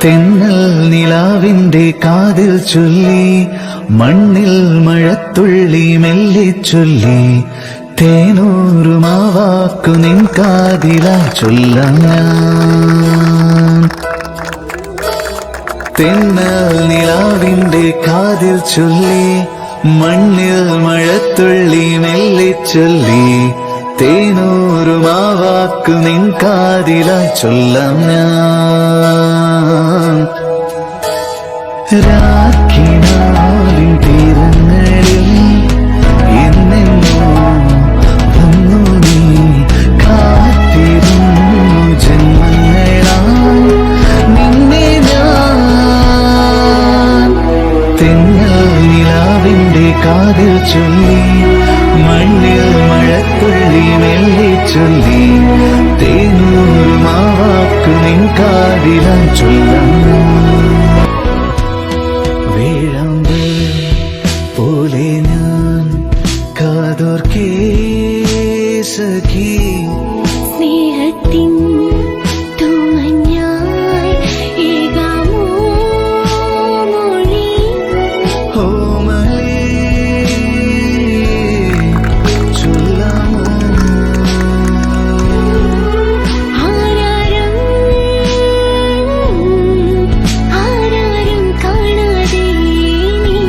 തെന്നൽ നിലാവിന്റെ കാതിൽ ചൊല്ലി, മണ്ണിൽ മഴത്തുള്ളി മെല്ലെ ചൊല്ലി, തേനൂറുമാവാക്കു നിൻ കാതിലായി ചൊല്ലാം ഞാൻ. തെന്നൽ നിലാവിന്റെ കാതിൽ ചൊല്ലി, മണ്ണിൽ മഴത്തുള്ളി മെല്ലെ ചൊല്ലി, തേനൂറുമാവാക്കു നിൻ കാതിലായി ചൊല്ലാം ഞാൻ. രാക്കിനാവിൻ തീരങ്ങളിൽ എന്നെന്നോ വന്നു നീ, കാത്തിരുന്നു ജന്മങ്ങളായി നിന്നെ ഞാൻ. തെന്നൽ നിലാവിന്റെ കാതിൽ ചൊല്ലി, മണ്ണിൽ മഴത്തുള്ളി മെല്ലെ ചൊല്ലി, തേനൂറുമാവാക്കു നിൻ കാതിലായി ചൊല്ലാം. വേഴാമ്പൽ പോലെ ഞാൻ കാതോർക്കേ സഖി, സ്നേഹത്തിൻ തൂമഞ്ഞായി ഏകാമോ മൊഴി, ഓമലേ ചൊല്ലാമോ. ആരാരും കാണാതെ നീ.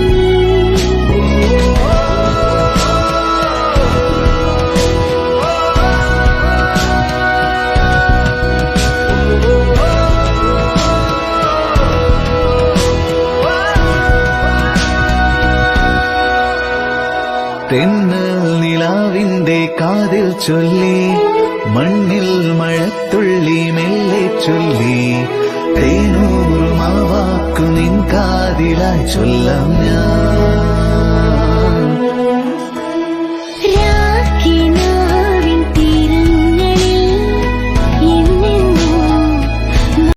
തെന്നൽ നിലാവിന്റെ കാതിൽ ചൊല്ലി, മണ്ണിൽ മഴത്തുള്ളി മെല്ലെ ചൊല്ലി, തേനൂറുമാവാക്കു നിൻ കാതിലായി ചൊല്ലാം ഞാൻ.